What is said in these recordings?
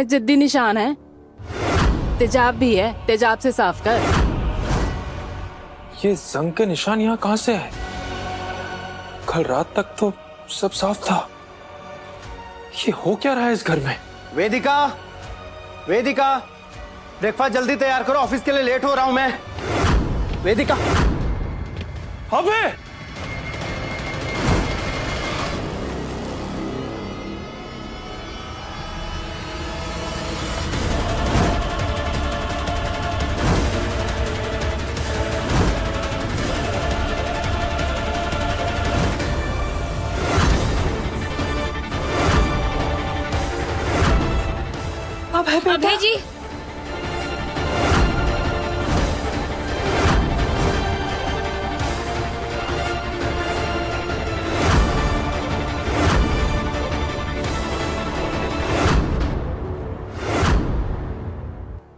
जिद्दी निशान है, तेजाब भी है, तेजाब से साफ कर। ये जंग के निशान यहाँ कहाँ से है? कल रात तक तो सब साफ था। ये हो क्या रहा है इस घर में? वेदिका, वेदिका, ब्रेकफास्ट जल्दी तैयार करो, ऑफिस के लिए लेट हो रहा हूं मैं। वेदिका, अबे अभय जी,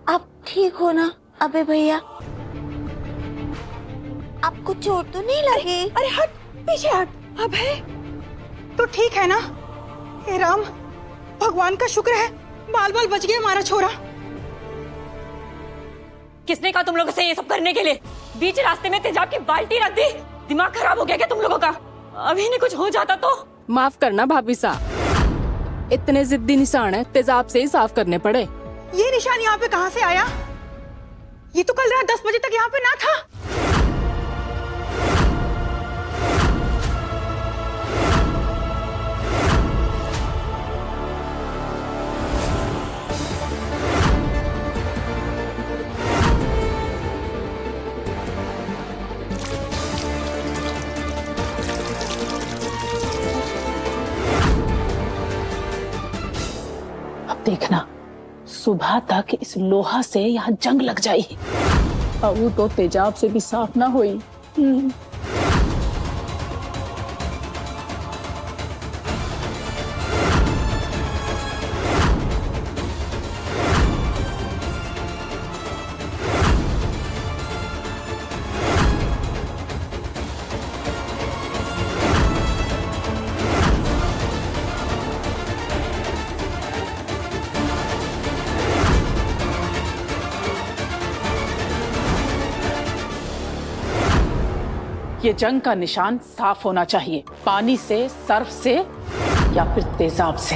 आप ठीक हो ना अबे भैया? आपको चोट तो नहीं लगी? अरे हट, पीछे हट। अभय, तो ठीक है ना? हे राम, भगवान का शुक्र है, बाल बाल बच गया हमारा छोरा। किसने कहा तुम लोगों से ये सब करने के लिए? बीच रास्ते में तेजाब की बाल्टी रख दी। दिमाग खराब हो गया क्या तुम लोगों का? अभी नहीं कुछ हो जाता तो? माफ करना भाभी साहब, इतने जिद्दी निशान है, तेजाब से ही साफ करने पड़े। ये निशान यहाँ पे कहाँ से आया? ये तो कल रात 10 बजे तक यहाँ पे ना था। अब देखना, सुबह तक इस लोहा से यहाँ जंग लग जाएगी और वो तो तेजाब से भी साफ ना हुई। ये जंग का निशान साफ होना चाहिए, पानी से, सर्फ से या फिर तेजाब से।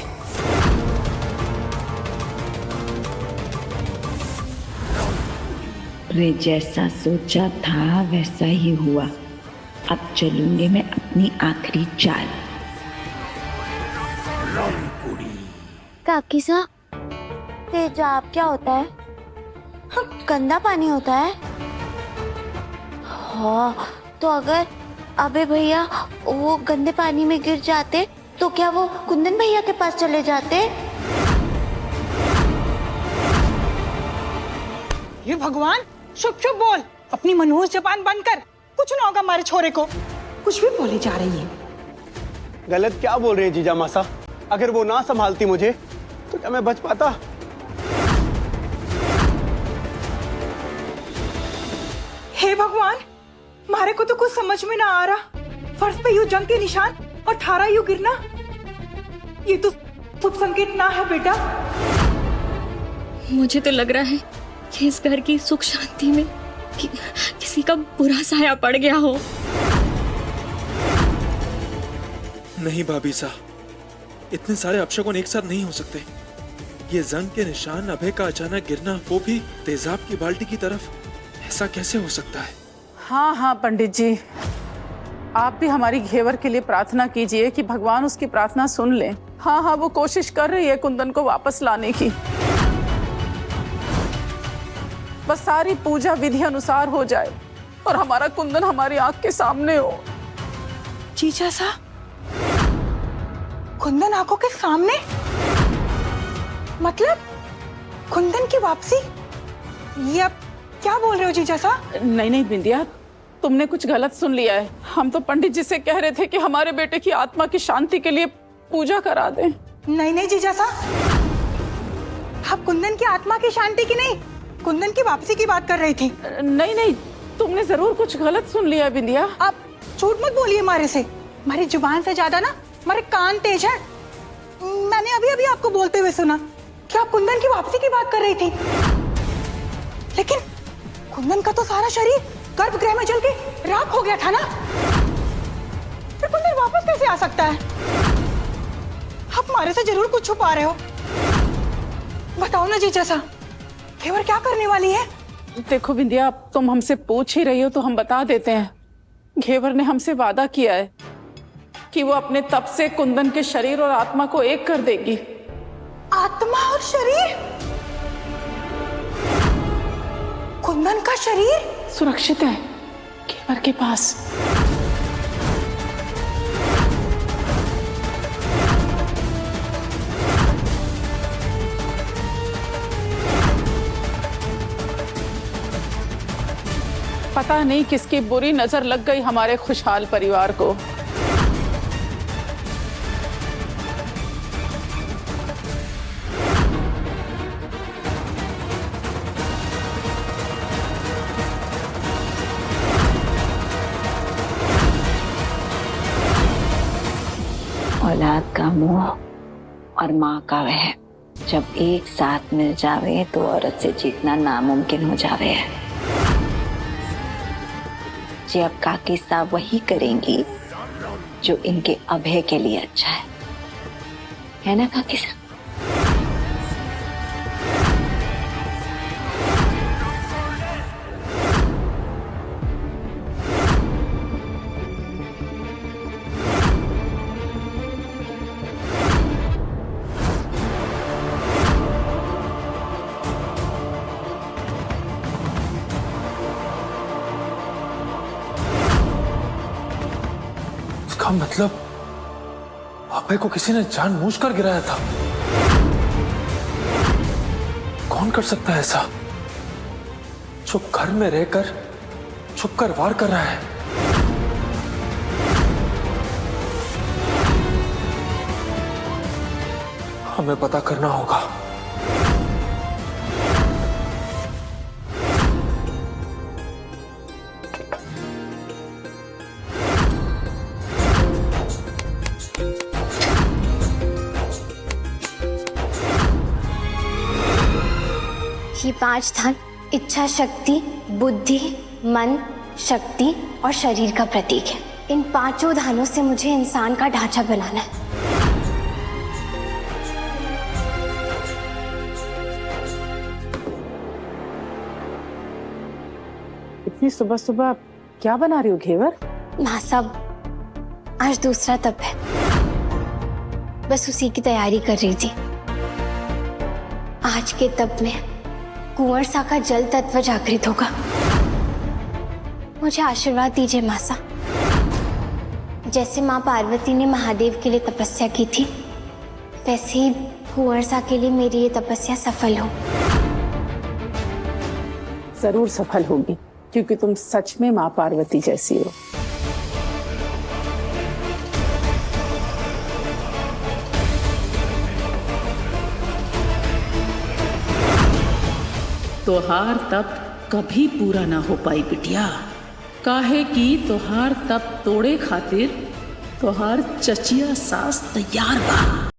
रे जैसा सोचा था वैसा ही हुआ। अब चलूंगी मैं अपनी आखिरी चाल। काकी सा, तेजाब क्या होता है? गंदा पानी होता है? हाँ, तो अगर अबे भैया वो गंदे पानी में गिर जाते तो क्या वो कुंदन भैया के पास चले जाते? ये भगवान, चुप चुप बोल, अपनी मनहूस जबान बंद कर। कुछ ना होगा हमारे छोरे को। कुछ भी बोली जा रही है। गलत क्या बोल रहे हैं जीजा मासा? अगर वो ना संभालती मुझे तो क्या मैं बच पाता? हे भगवान, मारे को तो कुछ समझ में ना आ रहा। फर्श पे यूं जंग के निशान और थारा यूं गिरना, ये तो शुभ संकेत ना है बेटा। मुझे तो लग रहा है कि इस घर की सुख शांति में किसी का बुरा साया पड़ गया हो। नहीं भाभी साहब, इतने सारे अपशकुन एक साथ नहीं हो सकते। ये जंग के निशान, अभय का अचानक गिरना, वो भी तेजाब की बाल्टी की तरफ, ऐसा कैसे हो सकता है? हाँ हाँ पंडित जी, आप भी हमारी घेवर के लिए प्रार्थना कीजिए कि भगवान उसकी प्रार्थना सुन ले। हाँ हाँ, वो कोशिश कर रही है कुंदन को वापस लाने की। बस सारी पूजा विधि अनुसार हो जाए और हमारा कुंदन हमारी आंख के सामने हो। जीजा सा, कुंदन आंखों के सामने? मतलब कुंदन की वापसी? ये आप क्या बोल रहे हो जीजा सा? नहीं नहीं बिंदिया, तुमने कुछ गलत सुन लिया है। हम तो पंडित जी से कह रहे थे कि हमारे बेटे की आत्मा की शांति के लिए पूजा करा दें। नहीं नहीं जीजा सा, आप कुंदन की आत्मा की शांति की नहीं, कुंदन की वापसी की बात कर रही थी। नहीं नहीं, तुमने जरूर कुछ गलत सुन लिया है बिंदिया। आप झूठ मत बोलिए मारे से। हमारी जुबान से ज्यादा ना हमारे कान तेज है। मैंने अभी अभी आपको बोलते हुए सुना क्या कुंदन की वापसी की बात कर रही थी? लेकिन कुंदन का तो सारा शरीर गर्भगृह में जल के राख हो गया था ना, फिर कुंदन वापस कैसे आ सकता है? आप हमारे से जरूर कुछ छुपा रहे हो। बताओ ना जीजा सा, घेवर क्या करने वाली है? देखो बिंदिया, अब तुम हमसे पूछ ही रही हो तो हम बता देते हैं। घेवर ने हमसे वादा किया है कि वो अपने तप से कुंदन के शरीर और आत्मा को एक कर देगी। आत्मा और शरीर? कुंदन का शरीर सुरक्षित है घेवर के पास। पता नहीं किसकी बुरी नजर लग गई हमारे खुशहाल परिवार को। औलाद का मोह और माँ का वह जब एक साथ मिल जावे तो औरत से जीतना नामुमकिन हो जावे है। जी अब काकी साहब वही करेंगी जो इनके अभय के लिए अच्छा है ना काकी साहब? इसका मतलब अभय को किसी ने जानबूझकर गिराया था। कौन कर सकता है ऐसा, जो घर में रहकर छुपकर वार कर रहा है? हमें पता करना होगा। ये 5 धन इच्छा शक्ति, बुद्धि, मन, शक्ति और शरीर का प्रतीक है। इन 5 धानों से मुझे इंसान का ढांचा बनाना है। इतनी सुबह सुबह क्या बना रही हो घेवर? माँ साहब, आज दूसरा तप है, बस उसी की तैयारी कर रही थी। आज के तप में कुंवर सा का जल तत्व जागृत होगा। मुझे आशीर्वाद दीजिए माँ साहब। जैसे माँ पार्वती ने महादेव के लिए तपस्या की थी, वैसे ही कुंवर सा के लिए मेरी ये तपस्या सफल हो। जरूर सफल होगी, क्योंकि तुम सच में माँ पार्वती जैसी हो। तोहार तप कभी पूरा ना हो पाई बिटिया, काहे कि तोहार तप तोड़े खातिर तोहार चचिया सास तैयार बा।